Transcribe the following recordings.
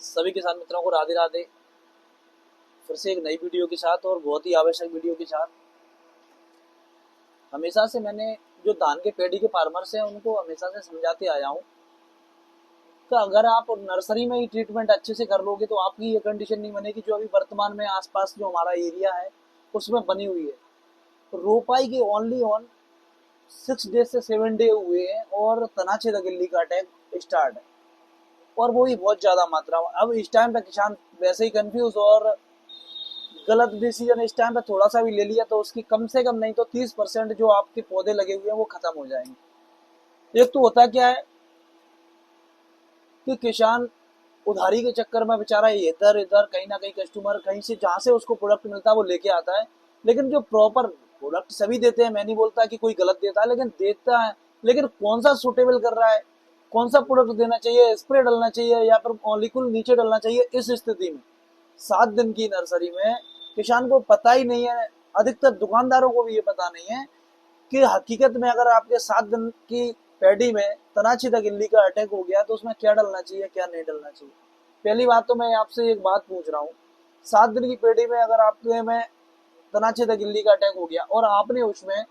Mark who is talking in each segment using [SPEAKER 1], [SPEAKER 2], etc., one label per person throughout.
[SPEAKER 1] सभी किसान मित्रों को राधे राधे। फिर से एक नई वीडियो के साथ और बहुत ही आवश्यक वीडियो के साथ। हमेशा से मैंने जो धान के पेड़ी के फार्मर्स हैं उनको हमेशा से समझाते आया हूँ कि अगर आप नर्सरी में ही ट्रीटमेंट अच्छे से कर लोगे तो आपकी ये कंडीशन नहीं बनेगी जो अभी वर्तमान में आसपास जो हमारा एरिया है उसमें बनी हुई है। तो रोपाई के ओनली ऑन 6 डे से 7 डे हुए हैं और तनाछेद गिल्ली का अटैक स्टार्ट है, और वो भी बहुत ज्यादा मात्रा में। अब इस टाइम पे किसान वैसे ही कंफ्यूज और गलत डिसीजन इस टाइम पे थोड़ा सा भी ले लिया तो उसकी कम से कम नहीं तो 30% जो आपके पौधे लगे हुए हैं वो खत्म हो जाएंगे। एक तो होता क्या है कि किसान उधारी के चक्कर में बेचारा इधर इधर कहीं ना कहीं कस्टमर कहीं से जहां से उसको प्रोडक्ट मिलता है वो लेके आता है, लेकिन जो प्रॉपर प्रोडक्ट सभी देते हैं, मैं नहीं बोलता कि कोई गलत देता है, लेकिन देता है, लेकिन कौन सा सुटेबल कर रहा है, कौन सा प्रोडक्ट देना चाहिए, स्प्रे डालना चाहिए या फिर मॉलिक्यूल नीचे डालना चाहिए, इस स्थिति में 7 दिन की नर्सरी में किसान को पता ही नहीं है। अधिकतर दुकानदारों को भी ये पता नहीं है कि हकीकत में अगर आपके 7 दिन की पैडी में तनाछेद गिल्ली का अटैक हो गया तो उसमें क्या डालना चाहिए क्या नहीं डालना चाहिए। पहली बात तो मैं आपसे एक बात पूछ रहा हूँ, 7 दिन की पेड़ी में अगर आपके में तनाछेद गिल्ली का अटैक हो गया और आपने उसमें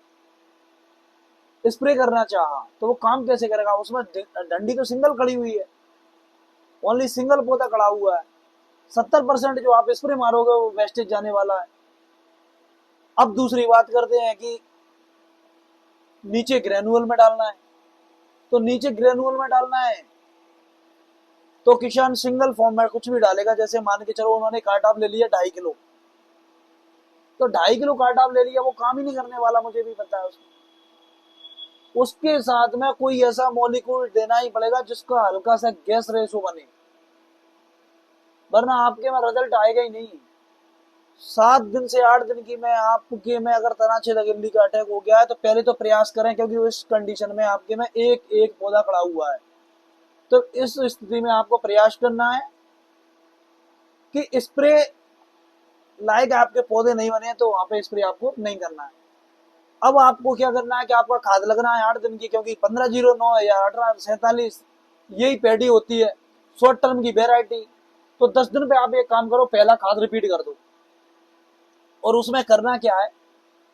[SPEAKER 1] स्प्रे करना चाहा तो वो काम कैसे करेगा? उसमें डंडी तो सिंगल खड़ी हुई है, ओनली सिंगल पौधा खड़ा हुआ है। 70% जो आप स्प्रे मारोगे वो वेस्टेज जाने वाला है। अब दूसरी बात करते हैं कि नीचे ग्रेनुअल में डालना है, तो नीचे ग्रेनुअल में डालना है तो किसान सिंगल फॉर्म में कुछ भी डालेगा। जैसे मान के चलो उन्होंने कार्टाप ले लिया 2.5 किलो, तो 2.5 किलो कार्टाप ले लिया, वो काम ही नहीं करने वाला, मुझे भी पता है। उसके साथ में कोई ऐसा मॉलिक्यूल देना ही पड़ेगा जिसका हल्का सा गैस रेशो बने, वरना आपके में रिजल्ट आएगा ही नहीं। 7 दिन से 8 दिन की में आपके में अगर तनाछेद गिल्ली का अटैक हो गया है तो पहले तो प्रयास करें, क्योंकि इस कंडीशन में आपके में एक एक पौधा खड़ा हुआ है। तो इस स्थिति में आपको प्रयास करना है कि स्प्रे लायक आपके पौधे नहीं बने तो वहां पे स्प्रे आपको नहीं करना है। अब आपको क्या करना है कि आपका खाद लगना है 8 दिन की, क्योंकि 1509 या 1847 यही पैडी होती है शॉर्ट टर्म की वेराइटी। तो 10 दिन पे आप एक काम करो, पहला खाद रिपीट कर दो, और उसमें करना क्या है,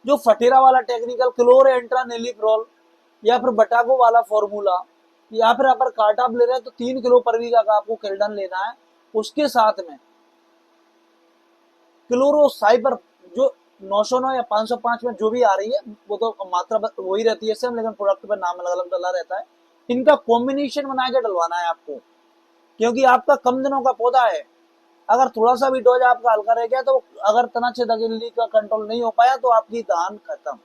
[SPEAKER 1] जो फटेरा वाला टेक्निकल क्लोरेंट्रानिलीप्रोल या फिर बटागो वाला फॉर्मूला या फिर अगर कार्टाप ले रहे हैं तो 3 किलो पर वीघा का आपको किल्डन लेना है। उसके साथ में क्लोरोसाइपर जो 909 या 505 में जो भी आ रही है वो तो मात्रा वही रहती है सेम, लेकिन प्रोडक्ट पर नाम अलग अलग डला रहता है। इनका कॉम्बिनेशन बना के डलवाना है आपको, क्योंकि आपका कम दिनों का पौधा है। अगर थोड़ा सा भी डोज आपका हल्का रह गया तो अगर तनाछेद गिल्ली का कंट्रोल नहीं हो पाया तो आपकी धान खत्म।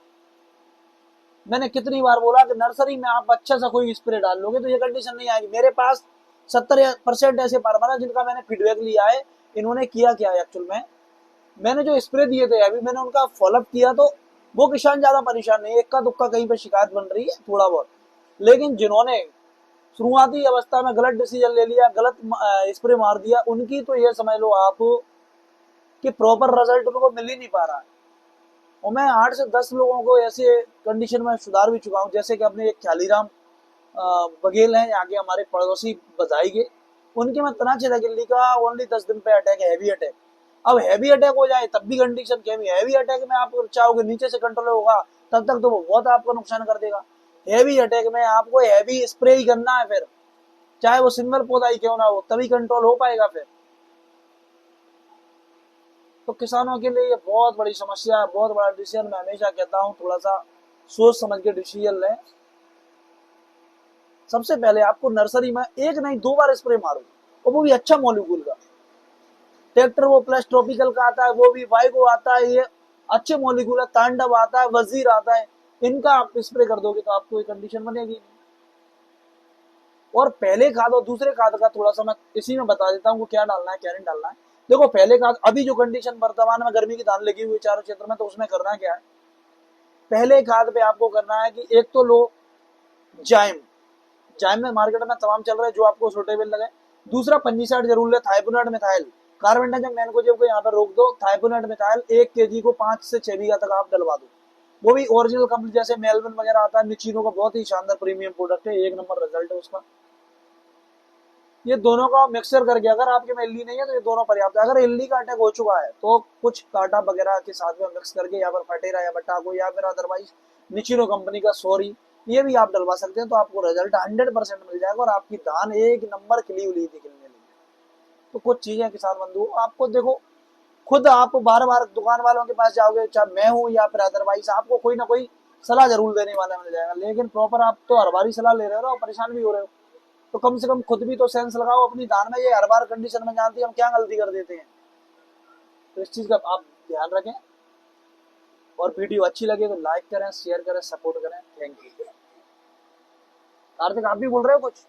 [SPEAKER 1] मैंने कितनी बार बोला कि नर्सरी में आप अच्छा सा कोई स्प्रे डाल लोगे तो ये कंडीशन नहीं आएगी। मेरे पास 70% ऐसे फार्मर है जिनका मैंने फीडबैक लिया है। इन्होंने किया क्या है एक्चुअल में, मैंने जो स्प्रे दिए थे अभी मैंने उनका फॉलोअप किया तो वो किसान ज्यादा परेशान नहीं, इक्का दुक्का कहीं पे शिकायत बन रही है थोड़ा बहुत, लेकिन जिन्होंने शुरुआती अवस्था में गलत डिसीजन ले लिया, गलत स्प्रे मार दिया, उनकी तो ये समझ लो आप कि प्रॉपर रिजल्ट उनको मिल ही नहीं पा रहा है। और मैं 8 से 10 लोगों को ऐसे कंडीशन में सुधार भी चुका हूँ, जैसे कि अपने एक ख्यालीराम बघेल है यहाँ के हमारे पड़ोसी बधाई के, उनके में तनाछेद गिल्ली का ओनली 10 दिन पे अटैक है, हैवी अटैक। अब हैवी अटैक हो जाए तब भी कंडीशन क्या है, हैवी अटैक में आप चाहोगे नीचे से कंट्रोल होगा तब तक तो वो बहुत आपको नुकसान कर देगा। हैवी अटैक में आपको हैवी स्प्रे ही करना है, फिर चाहे वो सिंगल पौधा ही क्यों ना हो, तभी कंट्रोल हो पाएगा फिर। तो किसानों के लिए ये बहुत बड़ी समस्या है, बहुत बड़ा डिसीजन। मैं हमेशा कहता हूँ थोड़ा सा सोच समझ के डिसीजन लें। सबसे पहले आपको नर्सरी में एक नहीं 2 बार स्प्रे मारो, और वो भी अच्छा मॉलिक्यूल का। ट्रैक्टर वो प्लस ट्रॉपिकल का आता है, वो भी वाइगो आता है, ये अच्छे मॉलिक्यूल है, तांडव आता है, वजीर आता है, इनका आप स्प्रे कर दोगे तो आपको ये कंडीशन बनेगी। और पहले खाद और दूसरे खाद का थोड़ा सा मैं इसी में बता देता हूँ क्या डालना है क्या नहीं डालना है। देखो पहले खाद, अभी जो कंडीशन वर्तमान में गर्मी की धान लगी हुई चारों क्षेत्र में, तो उसमें करना क्या है, पहले खाद पे आपको करना है कि एक तो लो जाइम, जाइम में मार्केट में तमाम चल रहा है जो आपको सुटेबल लगे। दूसरा फंजीसाइड जरूर ले, थाइपोनेट मिथाइल कार्बेंडाजिम मैनकोजेब को यहाँ पे रोक दो। थाइपोनेट मिथाइल 1 kg को 5 से 6 बीघा तक आप डलवा दो, वो भी ओरिजिनल कंपनी जैसे मेलविन वगैरह आता है, निचिनो का बहुत ही शानदार प्रीमियम प्रोडक्ट है, 1 नंबर रिजल्ट है उसका। ये दोनों का मिक्सचर करके, अगर आपके में इल्ली नहीं है तो ये दोनों पर्याप्त है। अगर इल्ली का अटैक हो चुका है तो कुछ काटा वगैरह के साथ में मिक्स करके, या फिर फटेरा या बटाको, या फिर अदरवाइज निचिनो कंपनी का सॉरी, ये भी आप डलवा सकते हैं। तो आपको रिजल्ट 100% मिल जाएगा और आपकी धान एक नंबर खिली हुई दिखने लगी। तो कुछ चीजें किसान बंधु आपको देखो, खुद आप बार बार दुकान वालों के पास जाओगे, चाहे मैं हूं या फिर अदरवाइज, आपको कोई ना कोई सलाह जरूर देने वाला मिल जाएगा, लेकिन प्रॉपर आप तो हर बार ही सलाह ले रहे हो और परेशान भी हो रहे हो। तो कम से कम खुद भी तो सेंस लगाओ अपनी दान में, ये हर बार कंडीशन में जानती है हम क्या गलती कर देते हैं। तो इस चीज का आप ध्यान रखें, और वीडियो अच्छी लगे तो लाइक करें, शेयर करें, सपोर्ट करें। Thank you. कार्तिक आप भी बोल रहे हो कुछ?